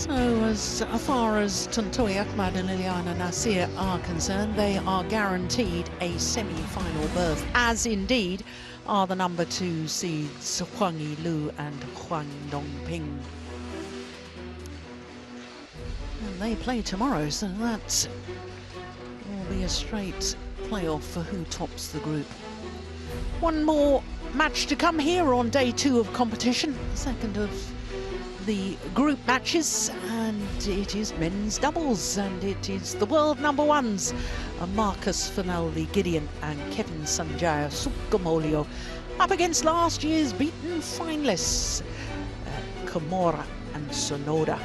So as far as Tontowi Ahmad and Liliana Nasir are concerned, they are guaranteed a semi-final berth, as indeed are the number 2 seeds Huang Yilu and Huang Dongping. And they play tomorrow, so that will be a straight playoff for who tops the group. One more match to come here on day 2 of competition, the second of the group matches, and it is men's doubles, and it is the world number 1s, Marcus Fernaldi Gideon and Kevin Sanjaya Sukamuljo, up against last year's beaten finalists, Kamura and Sonoda.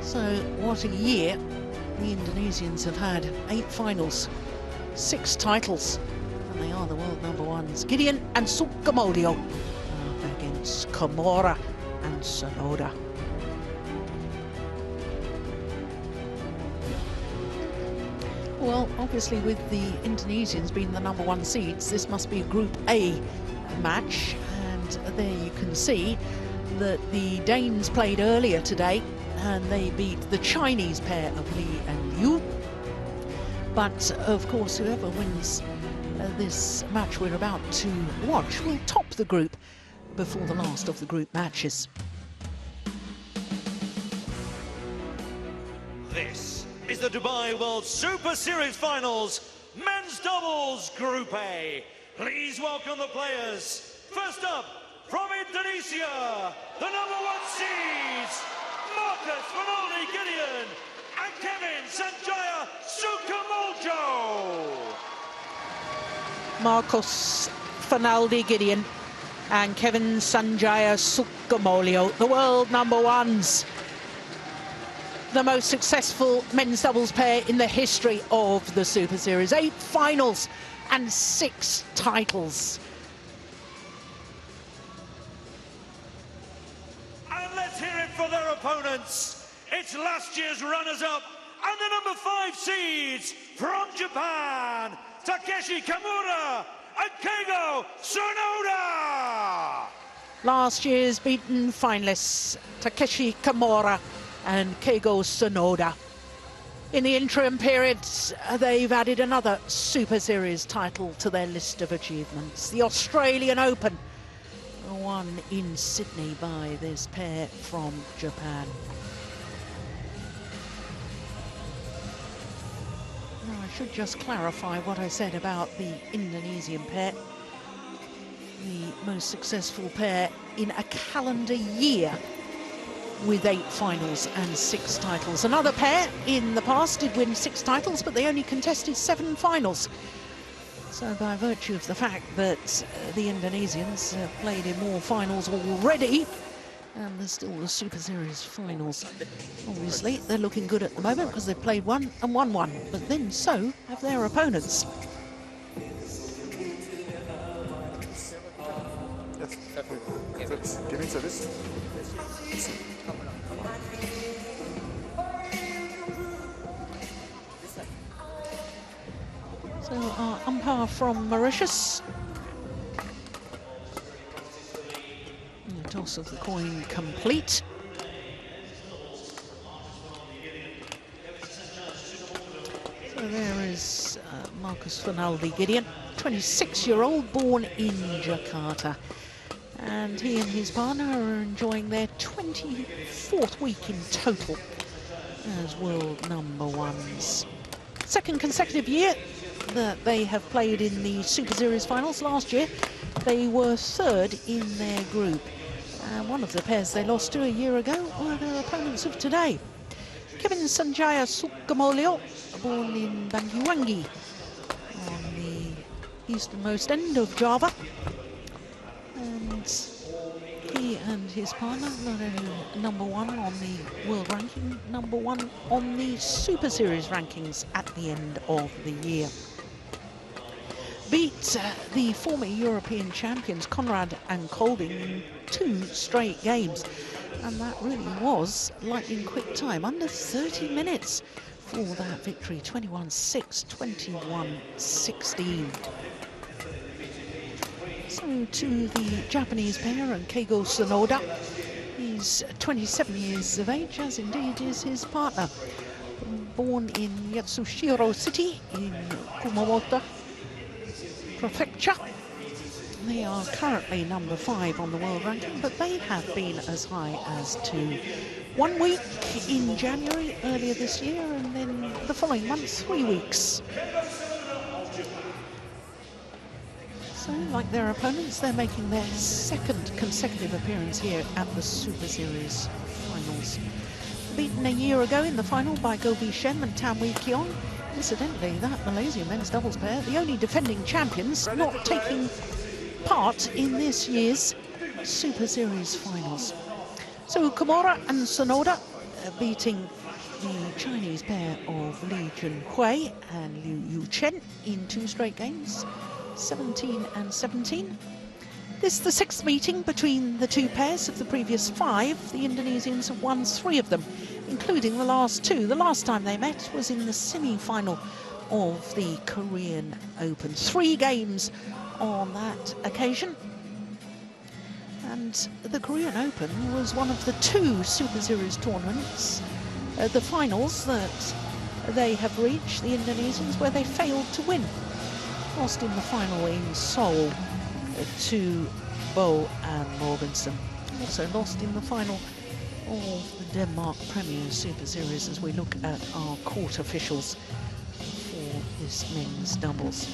So what a year the Indonesians have had. 8 finals, 6 titles. They are the world number 1s. Gideon and Sukamuljo against Kamura and Sonoda. Well, obviously with the Indonesians being the number 1 seeds, this must be a Group A match. And there you can see that the Danes played earlier today and they beat the Chinese pair of Li and Yu. But of course, whoever wins this match we're about to watch will top the group before the last of the group matches. This is the Dubai World Super Series Finals, Men's Doubles Group A. Please welcome the players. First up, from Indonesia, the number 1 seeds, Marcus Fernaldi Gideon and Kevin Sanjaya Sukamuljo. Marcus Fernaldi Gideon and Kevin Sanjaya Sukamuljo, the world number 1s. The most successful men's doubles pair in the history of the Super Series. 8 finals and 6 titles. And let's hear it for their opponents. It's last year's runners-up and the number 5 seeds from Japan, Takeshi, Kamura and Keigo, Sonoda. Last year's beaten finalists, Takeshi, Kamura and Keigo, Sonoda. In the interim period, they've added another Super Series title to their list of achievements. The Australian Open, won in Sydney by this pair from Japan. Now, I should just clarify what I said about the Indonesian pair. The most successful pair in a calendar year, with 8 finals and 6 titles. Another pair in the past did win 6 titles, but they only contested 7 finals. So by virtue of the fact that the Indonesians have played in more finals already, and there's still the Super Series finals, obviously they're looking good at the moment because they've played 1 and won 1, but then so have their opponents. Giving service. So our umpire from Mauritius. And the toss of the coin complete. So there is Marcus Fernaldi Gideon, 26-year-old, born in Jakarta. And he and his partner are enjoying their 24th week in total as world number 1s. Second consecutive year that they have played in the Super Series finals. Last year they were 3rd in their group, and one of the pairs they lost to a year ago were their opponents of today. Kevin Sanjaya Sukamuljo, born in Banyuwangi on the easternmost end of Java, and he and his partner not only number 1 on the world ranking, number 1 on the Super Series rankings at the end of the year. Beat the former European champions Conrad and Kolding in 2 straight games, and that really was lightning quick time, under 30 minutes for that victory, 21-6, 21-16. So to the Japanese pair and Keigo Sonoda. He's 27 years of age, as indeed is his partner. Born in Yatsushiro City in Kumamoto Prefecture. They are currently number 5 on the world ranking, but they have been as high as to 1 week in January earlier this year, and then the following month 3 weeks. So, like their opponents, they're making their 2nd consecutive appearance here at the Super Series finals. Beaten a year ago in the final by Gobi Shen and Tam Wee Keong. Incidentally, that Malaysian men's doubles pair, the only defending champions, not taking part in this year's Super Series finals. So Kamura and Sonoda beating the Chinese pair of Li Junhui and Liu Yuchen in 2 straight games, 17 and 17. This is the 6th meeting between the 2 pairs. Of the previous 5, the Indonesians have won 3 of them, including the last 2. The last time they met was in the semi-final of the Korean Open. 3 games on that occasion. And the Korean Open was one of the 2 Super Series tournaments, the finals that they have reached, the Indonesians, where they failed to win. Lost in the final in Seoul to Bo and Morgensen. Also lost in the final of the Denmark Premier Super Series, as we look at our court officials for this men's doubles.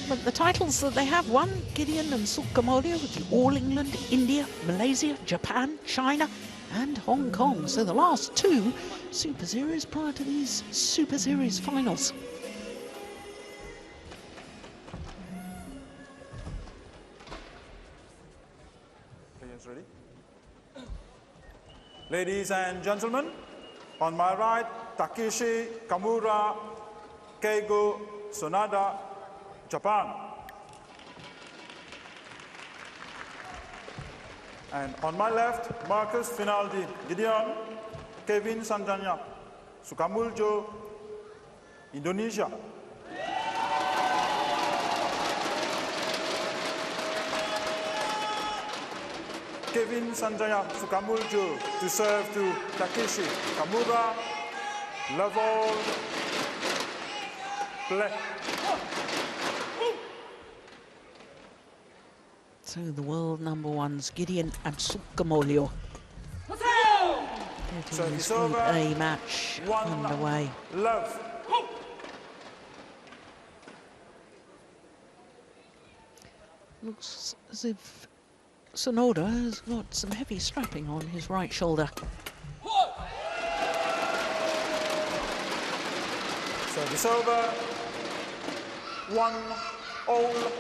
But the titles that they have won, Gideon and Sukamuljo, the All England, India, Malaysia, Japan, China and Hong Kong. So the last 2 Super Series prior to these Super Series finals. Ready? Ladies and gentlemen, on my right, Takeshi, Kamura, Keigo, Sonoda, Japan. And on my left, Marcus Fernaldi, Gideon, Kevin Sanjaya, Sukamuljo, Indonesia. Kevin Sanjaya, Sukamuljo to serve to Takeshi, Kamura, level, play. So the world number 1s, Gideon and Sukamuljo. Getting this Group A match underway. Love. Looks as if Sonoda has got some heavy strapping on his right shoulder. Service over. 1-all.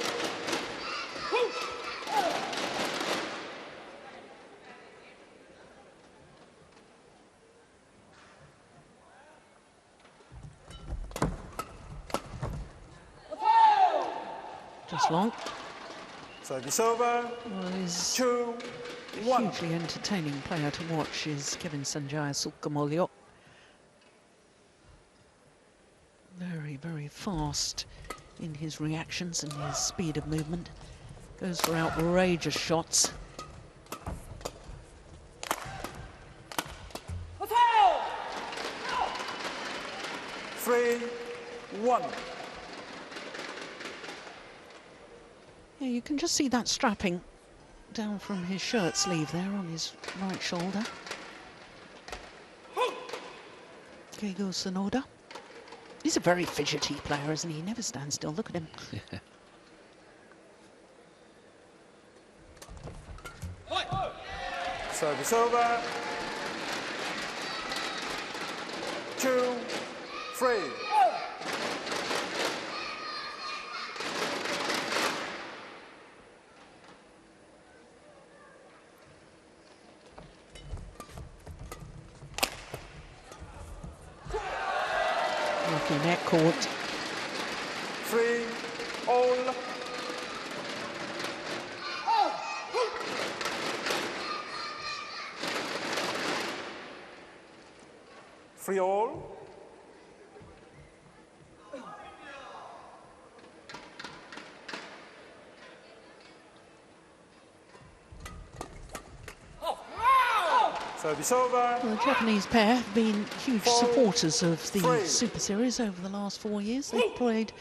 Just long. Service over. Well, he's 2-1. a hugely entertaining player to watch is Kevin Sanjaya Sukamuljo. Very, very fast in his reactions and his speed of movement. Goes for outrageous shots. Three, 1. Yeah, you can just see that strapping down from his shirt sleeve there on his right shoulder. Keigo Sonoda. He's a very fidgety player, isn't he? He never stands still. Look at him. Service over. 2-3. Lucky net caught. 3-all. Free all. Service over. Well, the Japanese pair have been huge 4, supporters of the 3. Super Series over the last 4 years. They've played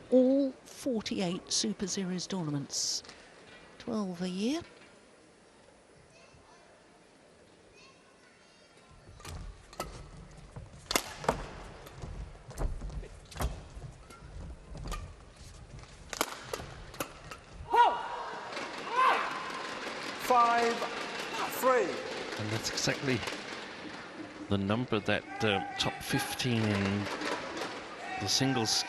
all 48 Super Series tournaments, 12 a year. And that's exactly the number that top 15 in the singles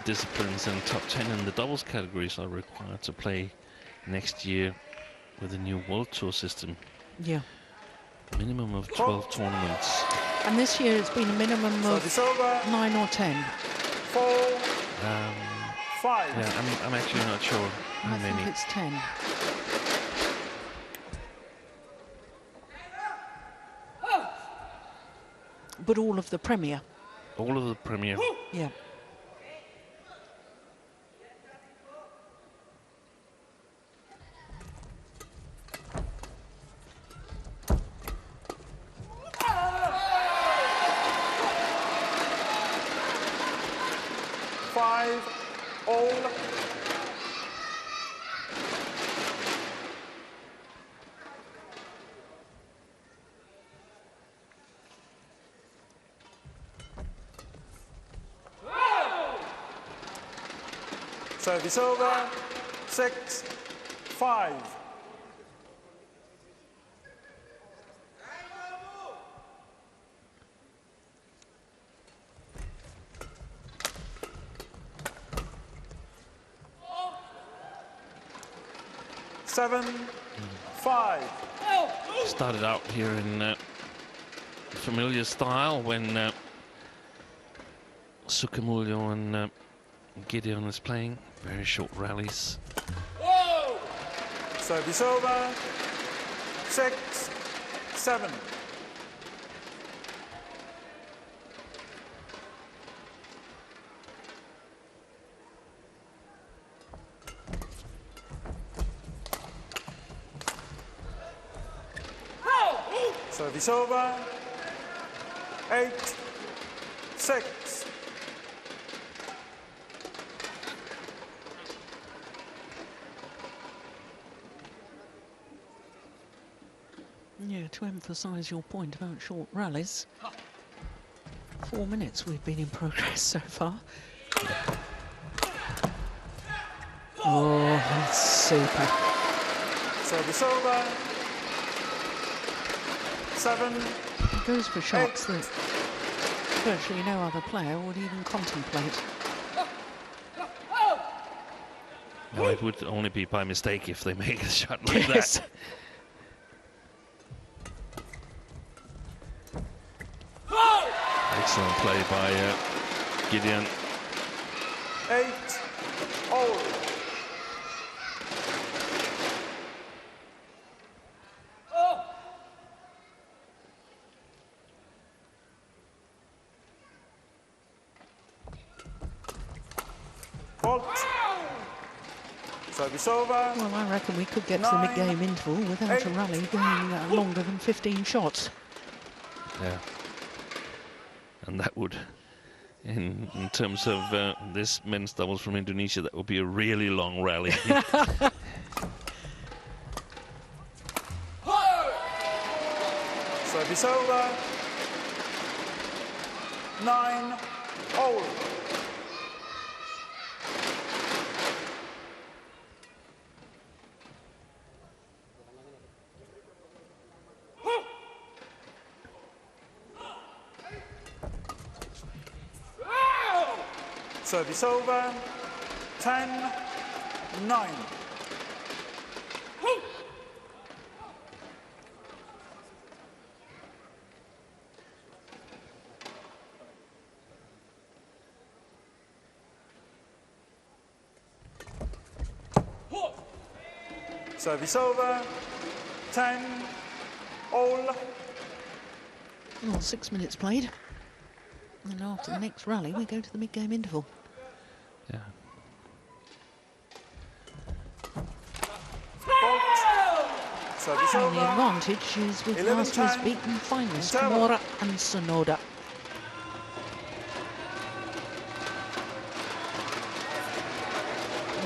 disciplines and top 10 in the doubles categories are required to play next year with the new World Tour system. Yeah. Minimum of 12 tournaments. And this year it's been a minimum of 9 or 10. 4, 5. Yeah, I'm actually not sure how many. I think it's 10. But all of the Premier. All of the Premier. Yeah. Service over. 6, 5. Seven, 5. Started out here in familiar style when Sukamuljo and Gideon was playing. Very short rallies. Service over. 6, 7. Service over. 8, 6. Yeah, to emphasise your point about short rallies, 4 minutes we've been in progress so far. Oh, that's super. Service over. 7. It goes for shots 8. that virtually no other player would even contemplate. Well, it would only be by mistake if they make a shot like Yes. that. Excellent play by Gideon. 8, all. Fault. Service over. Well, I reckon we could get to the 9, mid-game interval without a rally going longer than 15 shots. Yeah. And that would, in terms of this men's doubles from Indonesia, that would be a really long rally. Service over. 9, all. Service over. 10, 9. Service over. 10, all. Well, 6 minutes played. And after the next rally, we go to the mid-game interval. Yeah. Fault. Service And the over. advantage is with last year's 11-10. beaten finalists, Interval. Kamura and Sonoda.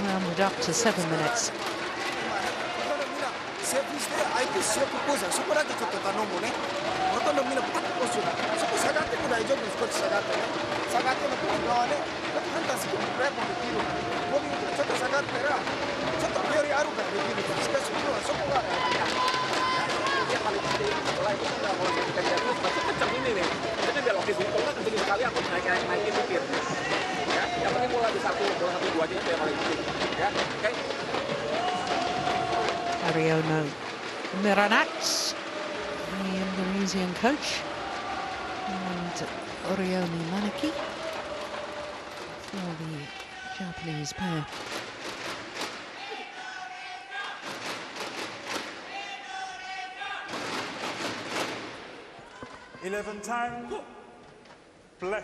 Rounded up to 7 minutes. セーフして相手ショックコースはそこだけちょっと頼むね。ほとんどみんなパッと押すよ。そこ下がっても大丈夫です。こっち下がってね。下がってのこっち側ね。判断するぐらいもできる。ボディがちょっと下がったらちょっと距離あるからできる。しかし今日はそこがね。Dia paling penting setelah itu kan kalau kita lihat itu masuk kencang ini nih. Jadi biar waktu itu kalau kencang sekali aku naikin mikir. Ya, yang penting bola di satu, bola satu dua aja itu yang paling penting. Ya, oke. Ariono Miranats, the Indonesian coach, and Orioni Manaki for the Japanese pair. Time. Play.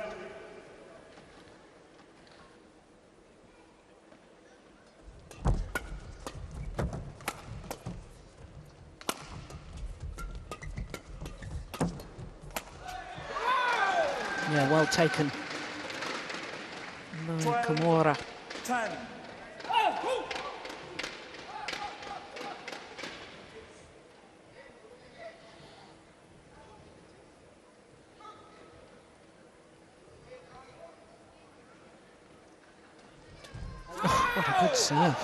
Yeah, well taken by Kamura. 10. What a good serve.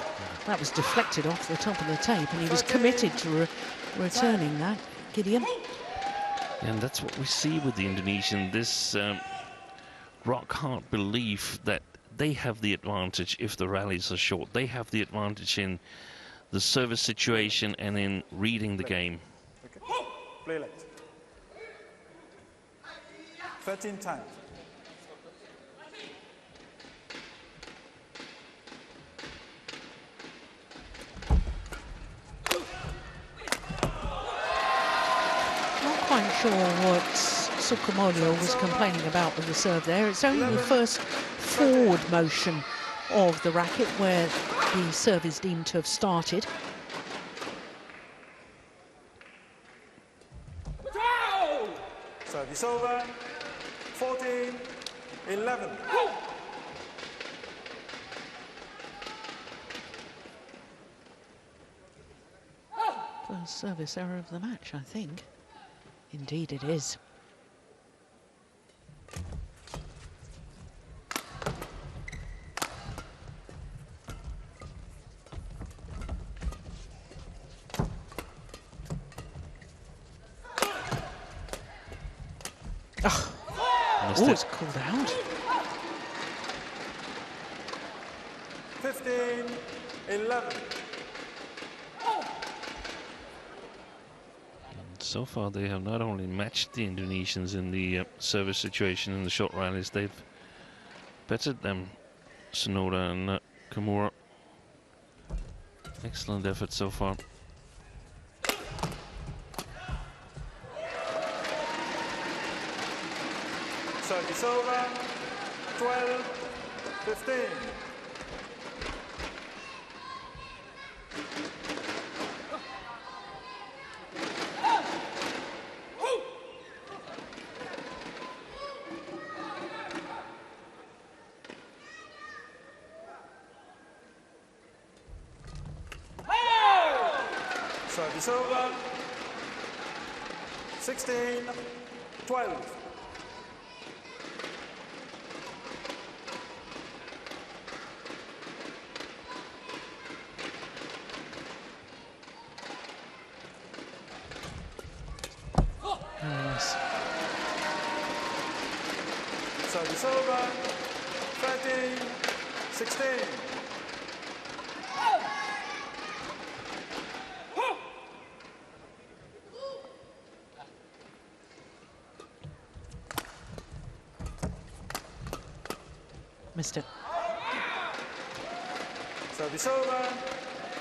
That was deflected off the top of the tape, and he was committed to returning that, Gideon. And that's what we see with the Indonesian, this rock-hard belief that they have the advantage if the rallies are short. They have the advantage in the service situation and in reading the game. Okay. Play late. 13 times. Quite sure what Sukamuljo was complaining about with the serve there. It's only the first forward motion of the racket where the serve is deemed to have started. Service over. 14-11. First service error of the match, I think. Indeed it is. Oh, it's called out. 15-11. So far, they have not only matched the Indonesians in the service situation in the short rallies, they've bettered them, Sonoda and Kamura. Excellent effort so far. Service over. 12-15. Service over. 16-12. Yes. Service over. 13-16. Missed it. Service over.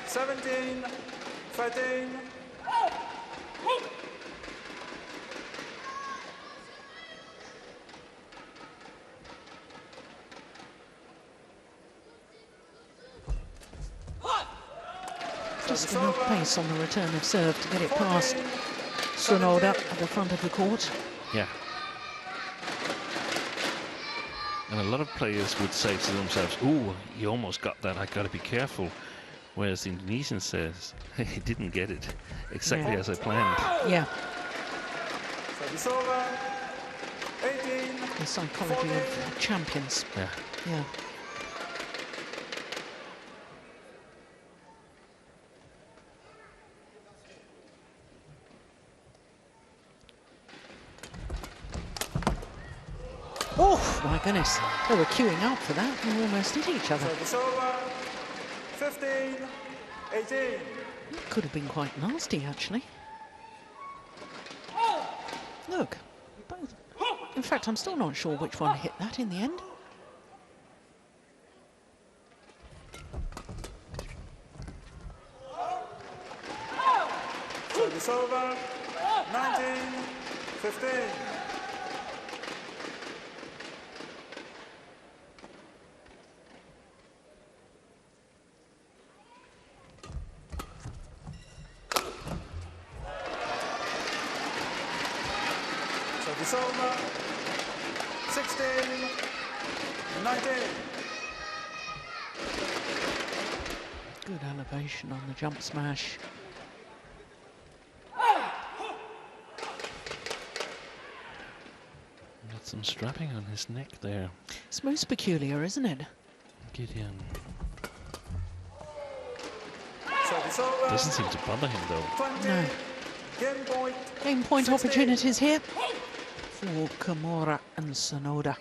17-13. just enough pace on the return of serve to get it past Sonoda at the front of the court. Yeah. And a lot of players would say to themselves, "Ooh, you almost got that, I got to be careful." Whereas the Indonesian says, he didn't get it exactly as I planned. Yeah. Service over. 18. The psychology of champions. Yeah. Yeah. Oh, my goodness. They were queuing up for that and almost hit each other. Service over. 15. 18. It could have been quite nasty, actually. Look. Both. In fact, I'm still not sure which one hit that in the end. Service over. 19. 15. Service over. 16. 19. Good elevation on the jump smash. Got some strapping on his neck there. It's most peculiar, isn't it? Gideon. Service over. Doesn't seem to bother him though. 20. No. Game point. Game point 16. opportunities here for Kamura and Sonoda.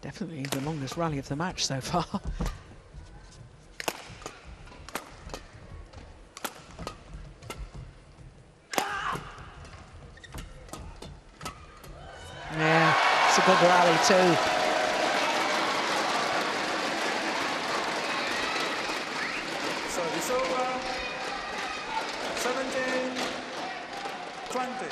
Definitely the longest rally of the match so far. Yeah, it's a good rally too. Service over. 17. 20.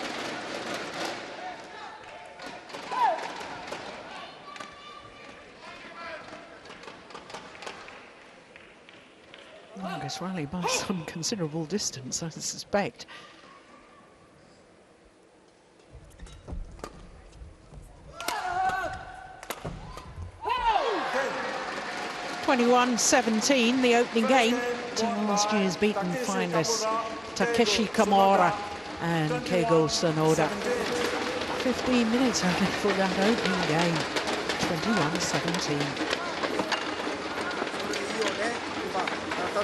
Longest rally by some considerable distance, I suspect. Okay. 21-17, the opening game to last year's beaten finalists Takeshi Kamura and Keigo Sonoda. 15 minutes only for that opening game. 21-17.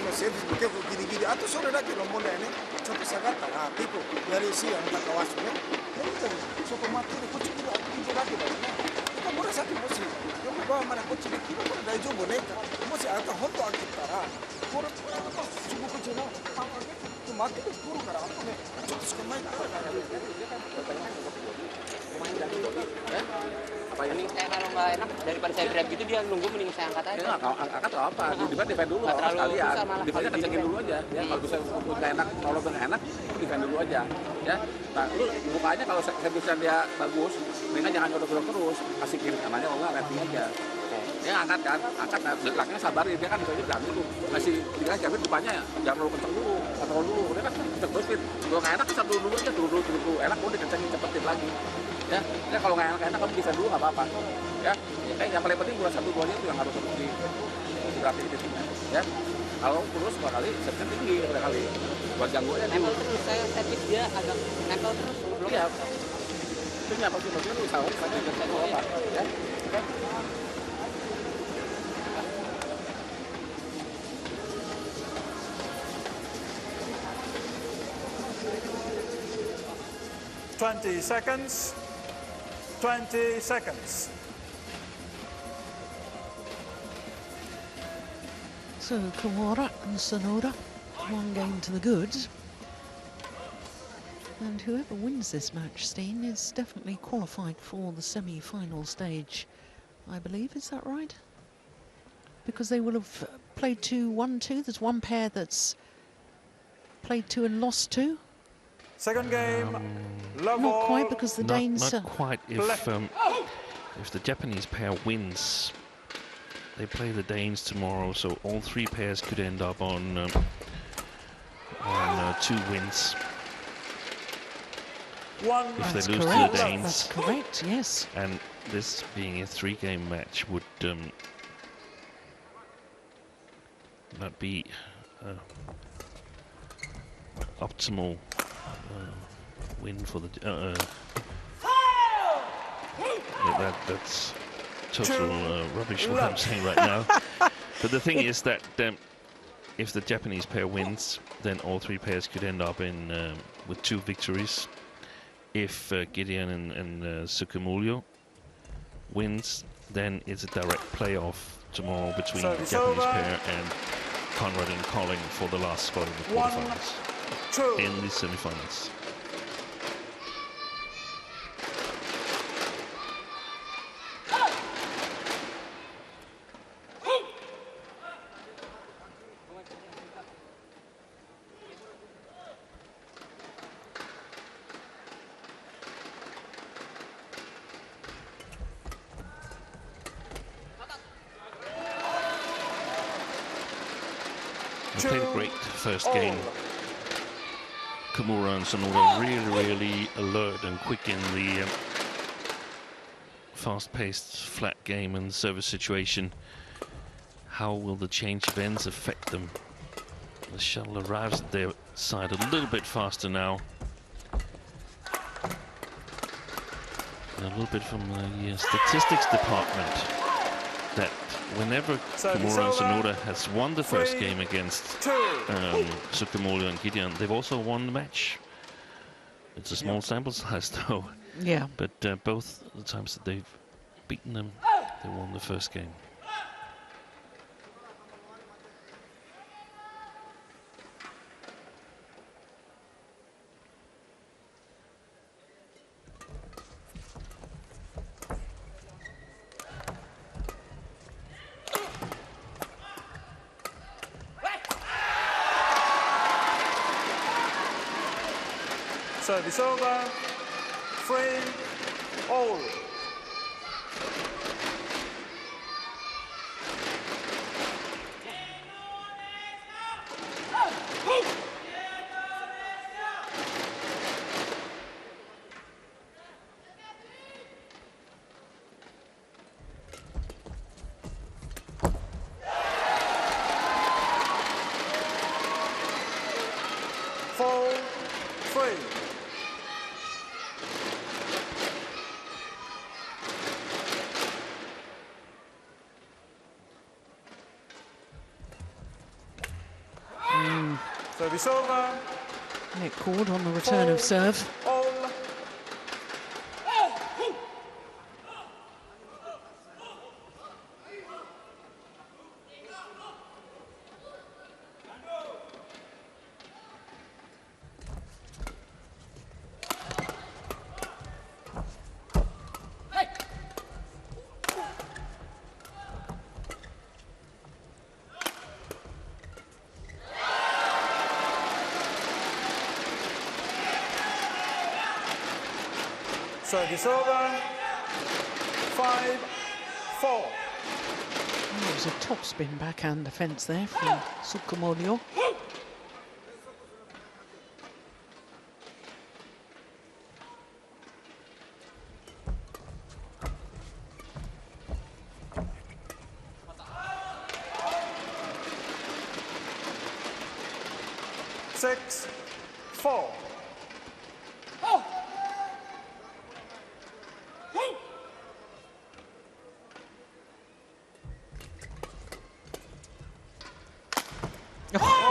のセーブも結構ギリギリ、あとそれだけの問題ね、ちょっと下がったら結構やりやすいあの高橋ね。で見たらそこ待ってるこっち来るだけだよね。だから紫もしよくバーまでこっちで切るから大丈夫ね。もしあなた本当開けたらこれ中国地のパン開けて待っててくるからあとねちょっとしかないから。Apa ini saya kalau nggak enak daripada saya grab gitu dia nunggu mending saya angkat aja. Angkat atau apa? Defend dulu sekalian. Defendnya kencengin dulu aja. Ya kalau bisa nggak enak, kalau nggak enak, defend dulu aja. Ya. Nah, lu bukanya kalau servisnya dia bagus, mendingan jangan godok-godok terus, kasih kiri kanannya kalau nggak rating aja. Dia angkat kan, angkat belakangnya sabarin dia kan misalnya berani tuh masih dikasih jawab depannya jangan terlalu kenceng dulu, kontrol dulu. Dia kan kenceng terus fit. Kalau nggak enak bisa dulu aja, dulu enak udah dikencengin cepetin lagi. Ya kalau nggak enak kamu defend dulu nggak apa-apa. Ya, yang paling penting bola 1-2-nya itu yang harus diperhatiin di timnya. Ya, kalau terus bakal setnya tinggi kali buat ganggu aja dulu. Terus saya servis dia agak nempel terus. Iya. Itu nyapa sih maksudnya lu usahain saja kerja apa. Ya. Oke. $20 seconds. 20 seconds. So Kamura and Sonoda, 1 game to the good. And whoever wins this match, Steen, is definitely qualified for the semi-final stage, I believe. Is that right? Because they will have played 2, 1, 2. There's one pair that's played 2 and lost 2. Second game, love Not all. quite, because the Danes... Not quite. If the Japanese pair wins, they play the Danes tomorrow, so all 3 pairs could end up on 2 wins. If they lose to the Danes. That's correct, yes. And this being a 3-game match would not be optimal win for the that's total rubbish what I'm saying right now. But the thing is that if the Japanese pair wins, then all 3 pairs could end up in with 2 victories. If Gideon and Sukamuljo wins, then it's a direct playoff tomorrow between the Japanese pair and Conrad and Colling for the last spot in the quarterfinals in the semifinals. They played a great first game. Kamura and Sonoda really alert and quick in the fast-paced flat game and service situation. How will the change of ends affect them? The shuttle arrives at their side a little bit faster now. And a little bit from the statistics department that whenever Kamura and Sonoda has won the first game against Sukamuljo and Gideon, they've also won the match. It's a small sample size though. Yeah. But both the times that they've beaten them, they won the first game. Service over, 3-all. Service over. Net called on the return of serve. All. Service over, 5-4. It was a top spin backhand defence there from Sukamuljo.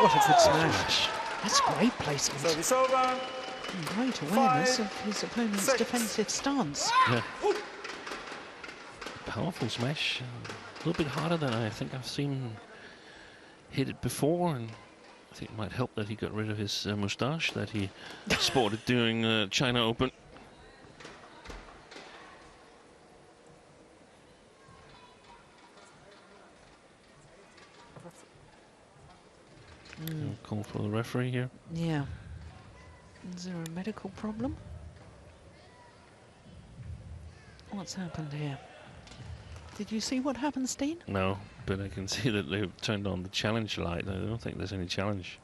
What a good smash. That's great placement. Service over. Great awareness of his opponent's defensive stance. Yeah. Powerful smash. A little bit harder than I think I've seen hit it before, and I think it might help that he got rid of his moustache that he sported during China Open. Call for the referee here. Yeah. Is there a medical problem? What's happened here? Did you see what happened, Steen? No, but I can see that they've turned on the challenge light. I don't think there's any challenge.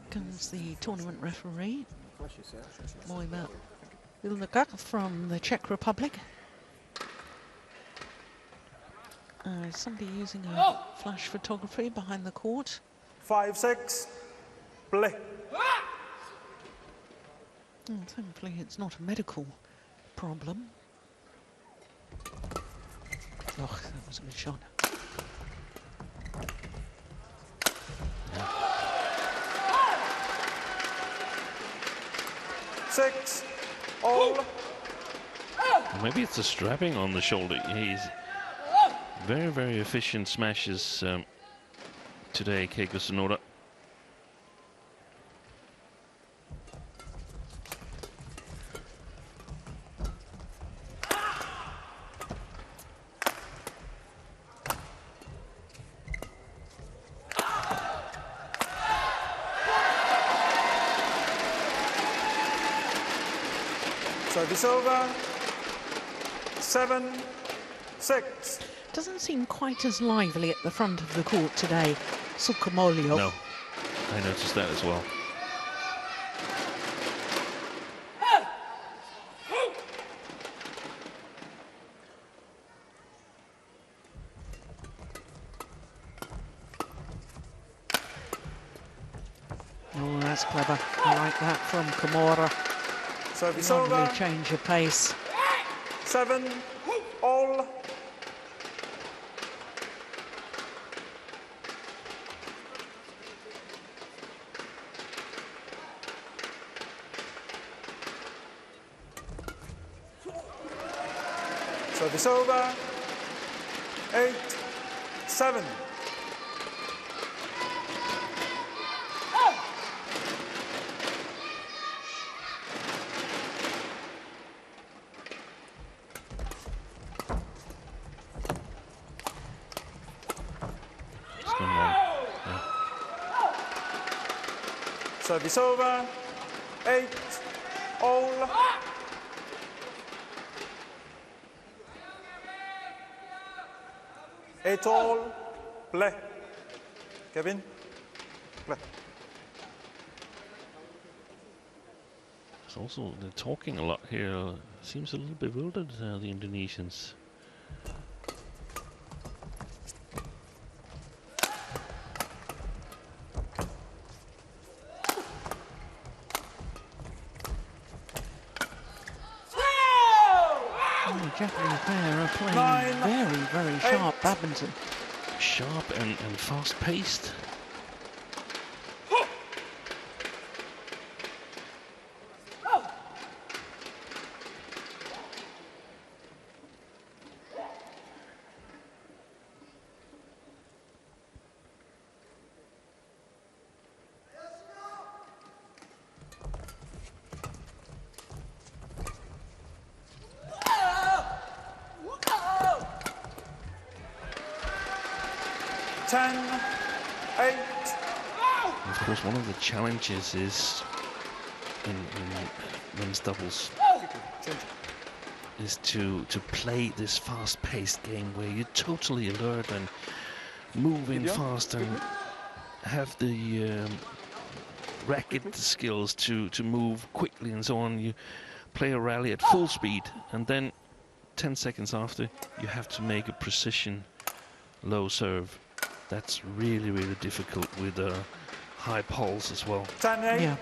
Comes the tournament referee, Mojmir Vilnagak from the Czech Republic. Somebody using a flash photography behind the court. 5-6, play. Thankfully, it's not a medical problem. Oh, that was a good shot. Six, all. Maybe it's a strapping on the shoulder. He's very, very efficient smashes today, Keigo Sonoda. Service over. 7-6. Doesn't seem quite as lively at the front of the court today, Sukamuljo. No, I noticed that as well. Oh, that's clever. I like that from Kamura. Service Lovely over. change of pace. 7, all. Service over. 8-7. Service over. 8, all. Eight all, play. Kevin, play. It's also, they're talking a lot here. Seems a little bewildered, the Indonesians. The Japanese pair are playing very, very sharp badminton. Sharp and fast-paced. Of course, one of the challenges is in men's doubles is to play this fast-paced game where you're totally alert and moving fast and have the racket skills to move quickly and so on. You play a rally at full speed, and then 10 seconds after, you have to make a precision low serve. That's really, really difficult with a high pulse as well. 10-8. Yeah.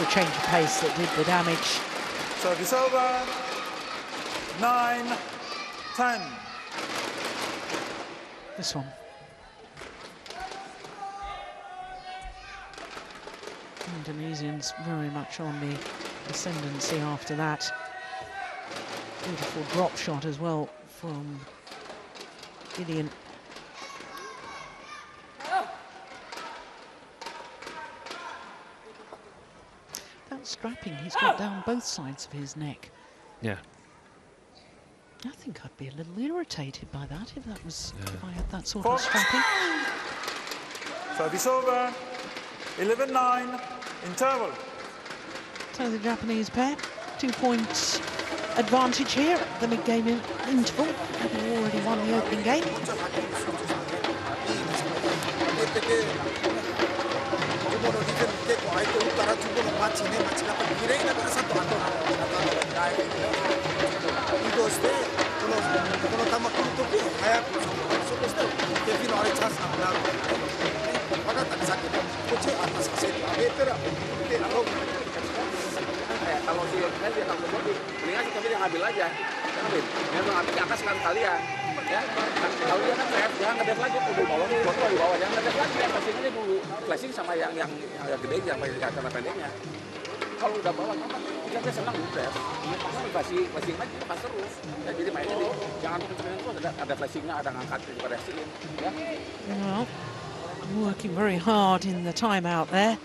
the change of pace that did the damage. Service over. 9-10. This one. Indonesians very much on the ascendancy after that. Beautiful drop shot as well from Gideon. That strapping he's got down both sides of his neck. Yeah. I think I'd be a little irritated by that if that was if I had that sort of strapping. Service over. 11-9. Interval. So the Japanese pair, 2 points advantage here at the mid-game interval. Having already won the opening game. Kalau si Yonel dia takut body, mendingan si Kevin yang ngambil aja. Kevin, dia mau ngambil ke atas sekalian. Ya, kalau dia kan ref, dia ngedes lagi di bawah nih, botol di bawah, yang ngedes lagi, flashing aja dulu, flashing sama yang gede, yang cara pendeknya. Kalau udah bawah, dia senang ref, flashing aja pas terus. Ya, jadi mainnya nih, jangan kencengin terus, ada flashingnya, ada ngangkat juga racing, ya. Well, working very hard in the timeout there,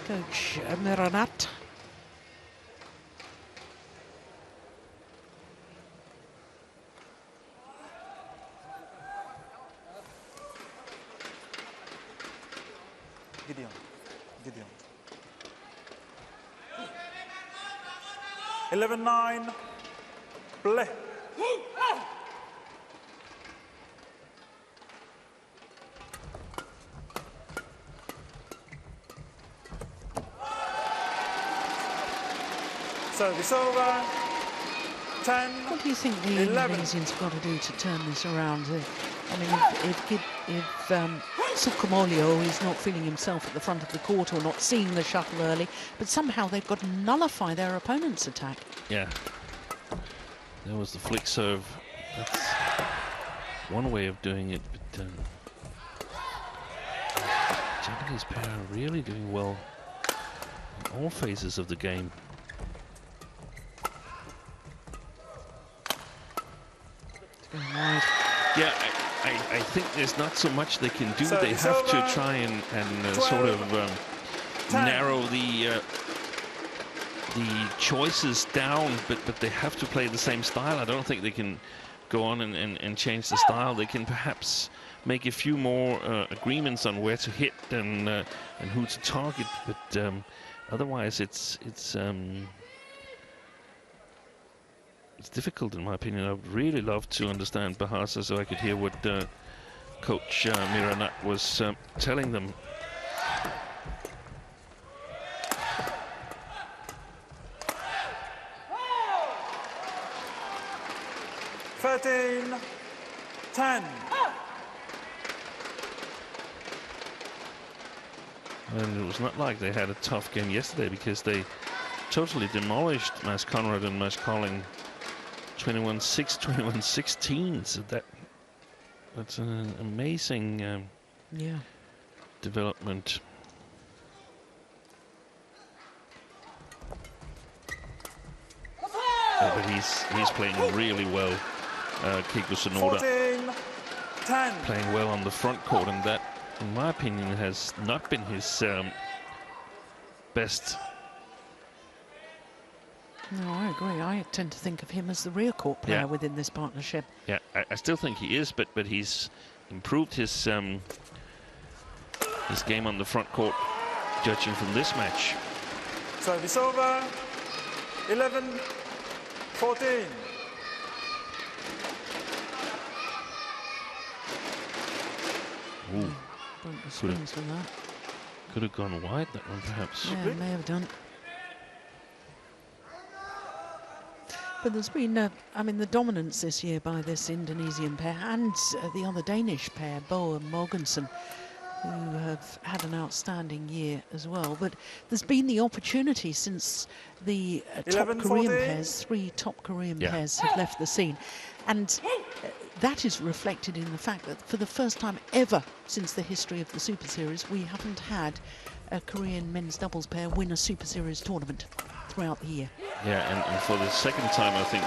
Coach Miranat. Gideon. 11-9. Play. Service over. 10. What do you think the 11. Indonesians have got to do to turn this around? I mean, if Sukamuljo is not feeling himself at the front of the court or not seeing the shuttle early, but somehow they've got to nullify their opponent's attack. Yeah. There was the flick serve. That's one way of doing it, but Japanese pair are really doing well in all phases of the game. Wide. Yeah, I think there's not so much they can do. So they have to try and 12, sort of 10. narrow the choices down, but they have to play the same style. I don't think they can go on and change the style. They can perhaps make a few more agreements on where to hit and who to target, but otherwise it's difficult in my opinion. I would really love to understand Bahasa so I could hear what Coach Miranat was telling them. $13-10. And it was not like they had a tough game yesterday because they totally demolished Mas Conrad and Mas Colling 21-6, 21-16. So that's an amazing development. But he's playing really well. Keigo Sonoda 14-10. playing well on the front court, and that, in my opinion, has not been his best. No, I agree. I tend to think of him as the rear court player within this partnership. Yeah, I still think he is, but he's improved his game on the front court, judging from this match. Service over. 11-14. Ooh, Broke the springs from that. could have gone wide, that one, perhaps. Yeah, it may have done. But there's been, I mean, the dominance this year by this Indonesian pair and the other Danish pair, Bo and Morgensen. who have had an outstanding year as well. But there's been the opportunity since the top 11, Korean 14. pairs, 3 top Korean pairs have left the scene. And that is reflected in the fact that for the first time ever since the history of the Super Series, we haven't had a Korean men's doubles pair win a Super Series tournament throughout the year. Yeah, and for the second time, I think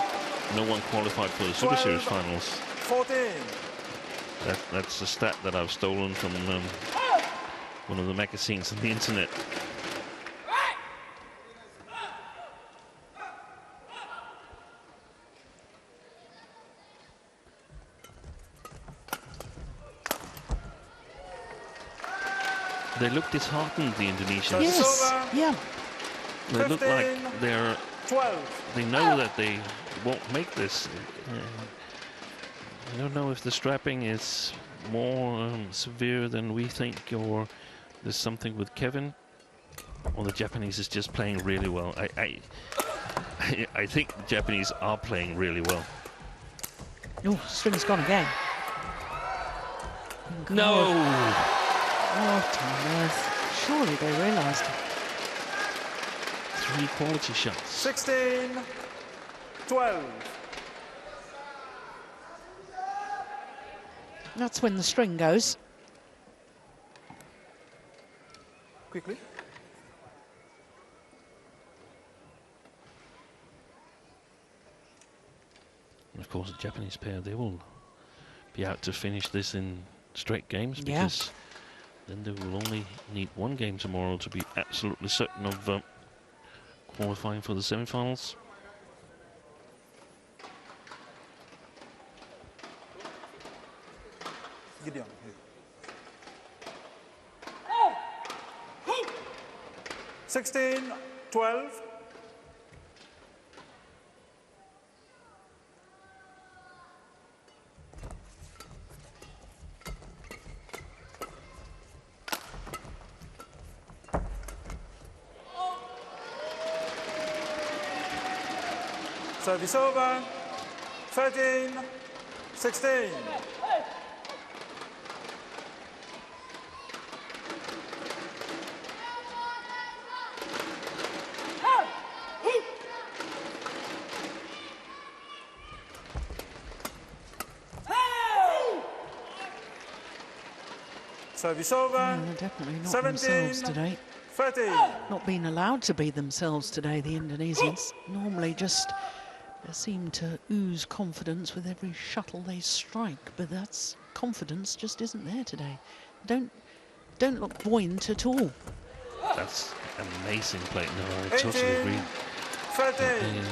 no one qualified for the Super Series finals. 14. That's a stat that I've stolen from one of the magazines on the internet. They look disheartened, the Indonesians. Yes, yeah. They look like 12. they know that they won't make this. I don't know if the strapping is more severe than we think, or there's something with Kevin, or the Japanese is just playing really well. I think the Japanese are playing really well. Oh, string's gone again. No! What on earth? Surely they realised. 3 quality shots. 16. 12. That's when the string goes. Quickly. And of course, the Japanese pair, they will be out to finish this in straight games, because then they will only need 1 game tomorrow to be absolutely certain of qualifying for the semi-finals. Gideon. 16, 12. Service over. 13, 16. Service over. They're definitely not 17, themselves today. 30. Not being allowed to be themselves today, the Indonesians. Normally just seem to ooze confidence with every shuttle they strike, but that's confidence just isn't there today. Don't look buoyant at all. That's amazing play. No, I 18, totally agree. 13.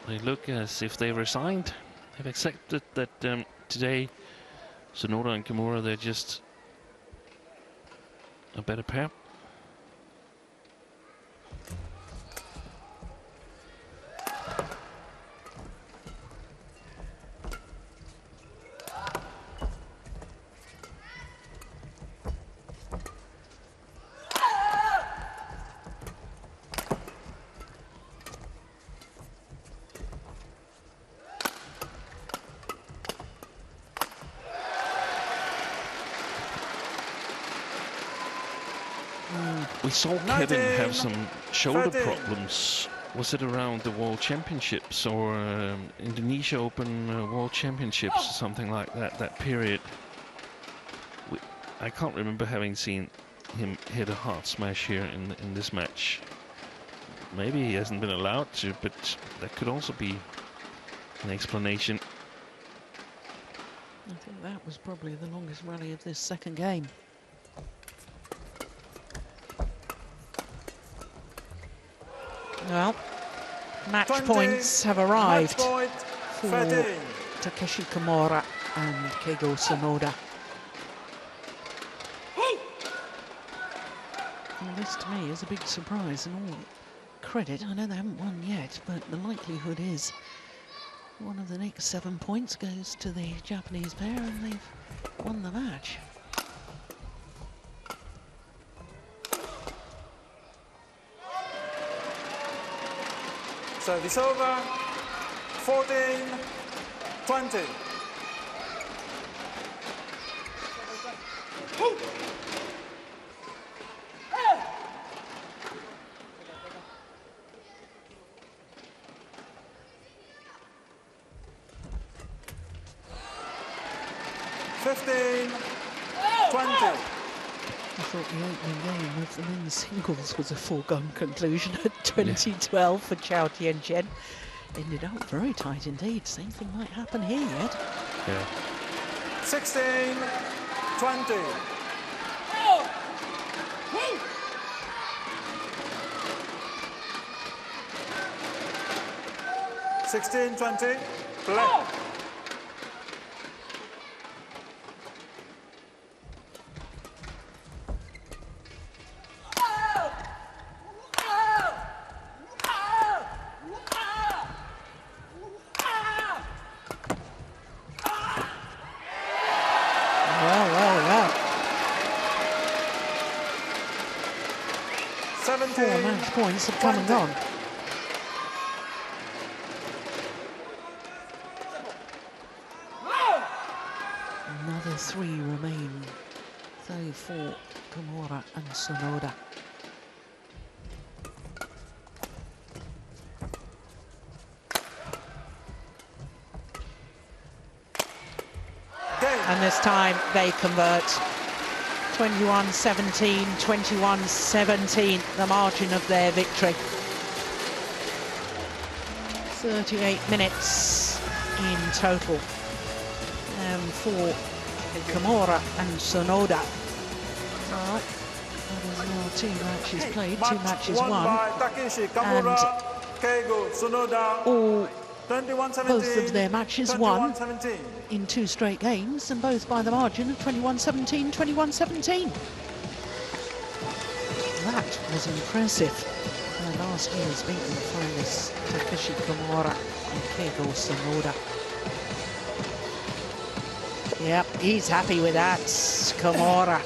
They look as if they resigned. They've accepted that today, Sonoda and Kamura, they're just a better pair. We saw Kevin have some shoulder problems. Was it around the World Championships or Indonesia Open World Championships or something like that, that period? I can't remember having seen him hit a hard smash here in this match. Maybe he hasn't been allowed to, but that could also be an explanation. I think that was probably the longest rally of this second game. Well, match 20, points have arrived match point, for 13. Takeshi Kamura and Keigo Sonoda. And this to me is a big surprise, and all credit. I know they haven't won yet, but the likelihood is one of the next 7 points goes to the Japanese pair, and they've won the match. Service over. 14, 20. 20. I thought the opening game of the men's singles was a foregone conclusion at 2012 for Chao Tianchen. Ended up very tight indeed. Same thing might happen here yet. Yeah. 16, 20. Sixteen, 20, play. Well. 17, 4 match points have come and 20. gone. Another 3 remain, though, for Kamura and Sonoda. And this time they convert. 21-17, 21-17, the margin of their victory. 38 minutes in total. And for Kamura and Sonoda. Well, that is now 2 matches played, 2 matches won. By Takeshi, Kamura, Keigo, Sonoda. All, 21-17, both of their matches won 21-17. in 2 straight games, and both by the margin of 21-17, 21-17. That was impressive. Last year's beaten finalists Takeshi Kamura and Keigo Sonoda. Yep, he's happy with that, Kamura.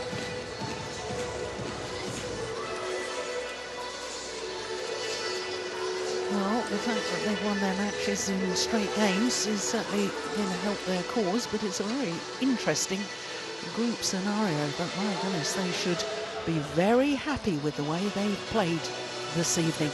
Well, the fact that they've won their matches in straight games is certainly going to help their cause, but it's a very interesting group scenario. But my goodness, they should be very happy with the way they've played this evening.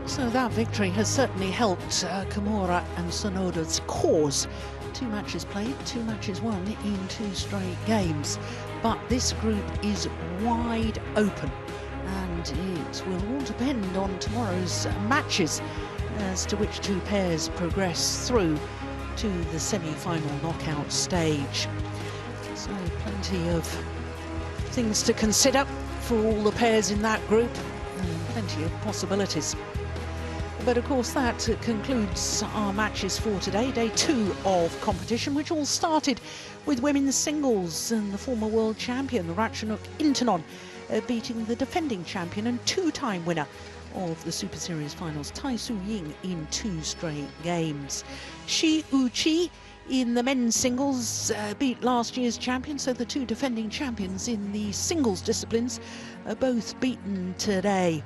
So that victory has certainly helped Kamura and Sonoda's cause. 2 matches played, 2 matches won in 2 straight games. But this group is wide open, and it will all depend on tomorrow's matches as to which 2 pairs progress through to the semi-final knockout stage. So plenty of things to consider for all the pairs in that group, and plenty of possibilities. But of course that concludes our matches for today, day 2 of competition, which all started with women's singles and the former world champion, Ratchanok Intanon, beating the defending champion and 2-time winner of the Super Series finals, Tai Su Ying, in 2 straight games. Shi Uchi in the men's singles beat last year's champion, so the 2 defending champions in the singles disciplines are both beaten today,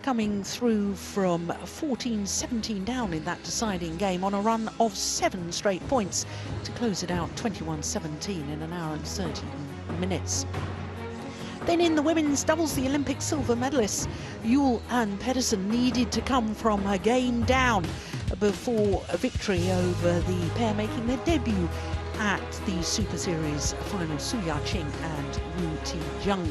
coming through from 14-17 down in that deciding game on a run of 7 straight points to close it out 21-17 in an hour and 30 minutes. Then in the women's doubles, the Olympic silver medalists Yule and Pedersen needed to come from a game down before a victory over the pair making their debut at the Super Series final, Su Ya-Ching and Wu Ti-jung.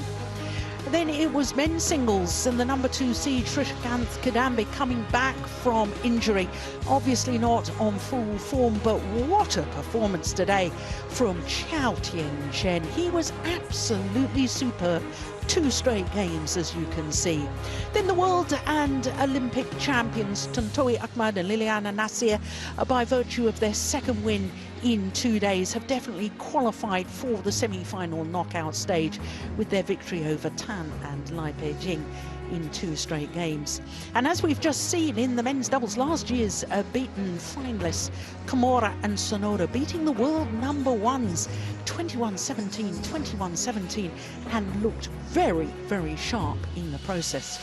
Then it was men's singles, and the number 2 seed Shrikant Kadambi coming back from injury. Obviously not on full form, but what a performance today from Chao Tien-chen. He was absolutely superb. 2 straight games, as you can see. Then the world and Olympic champions Tontowi Ahmad and Liliana Nasir, by virtue of their second win in 2 days, have definitely qualified for the semi-final knockout stage with their victory over Tan and Lai Peijing in 2 straight games. And as we've just seen in the men's doubles, last year's beaten finalists Kamura and Sonoda beating the world number 1s 21-17, 21-17, and looked very, very sharp in the process.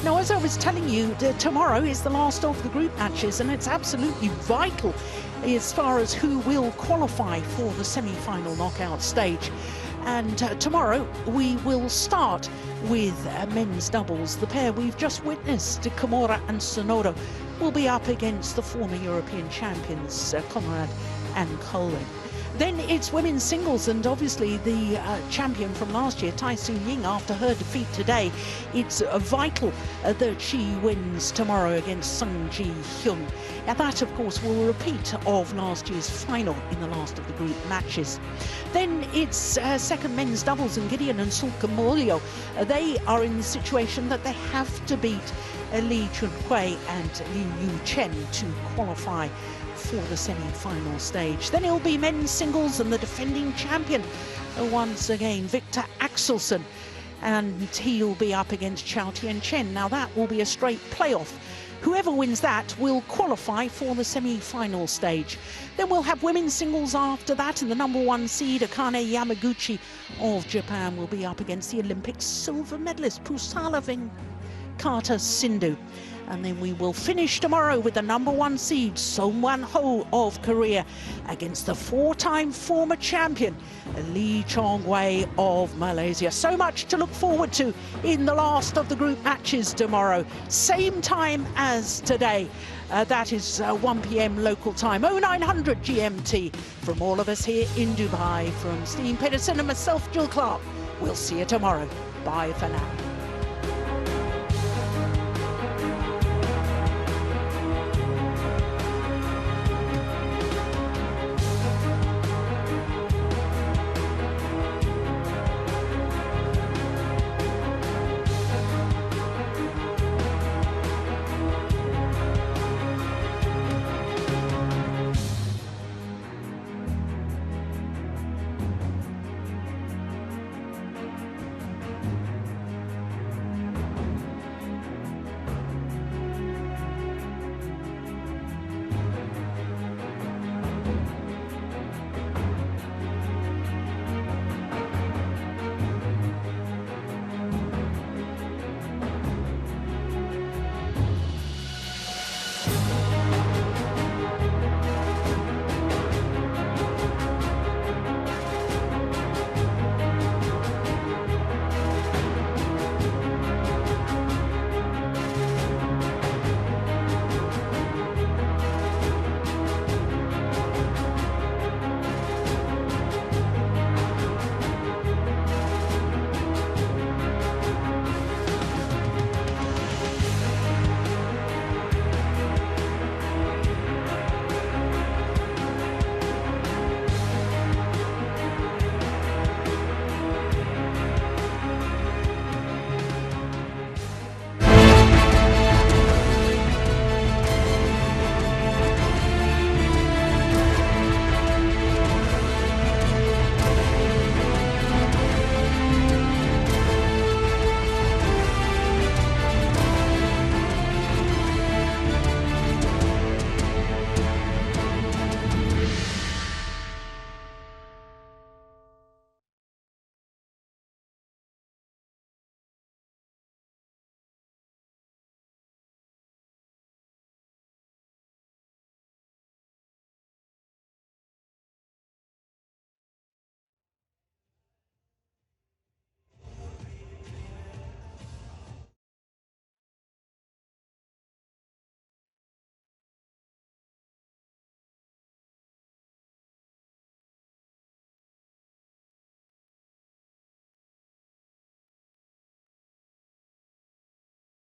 Now, as I was telling you, tomorrow is the last of the group matches, and it's absolutely vital as far as who will qualify for the semi-final knockout stage. And tomorrow we will start with men's doubles. The pair we've just witnessed, Kamura and Sonoda, will be up against the former European champions, Conrad and Colin. Then it's women's singles, and obviously the champion from last year, Tai Su Ying, after her defeat today, it's vital that she wins tomorrow against Sung Ji Hyun. Now that, of course, will repeat of last year's final in the last of the group matches. Then it's second men's doubles, and Gideon and Sukamuljo, they are in the situation that they have to beat Lee Chun-hui and Liu Yu Chen to qualify for the semi-final stage. Then it'll be men's singles, and the defending champion once again, Victor Axelsen, and he'll be up against Chao Tien-chen. Now that will be a straight playoff. Whoever wins that will qualify for the semi-final stage. Then we'll have women's singles after that, and the number 1 seed, Akane Yamaguchi of Japan, will be up against the Olympic silver medalist Pusala Venkata Sindhu. And then we will finish tomorrow with the number 1 seed, Song Wan-ho of Korea, against the 4-time former champion, Lee Chong-wei of Malaysia. So much to look forward to in the last of the group matches tomorrow. Same time as today. That is 1 p.m. local time, 0900 GMT. From all of us here in Dubai, from Steen Pedersen and myself, Jill Clark, we'll see you tomorrow. Bye for now.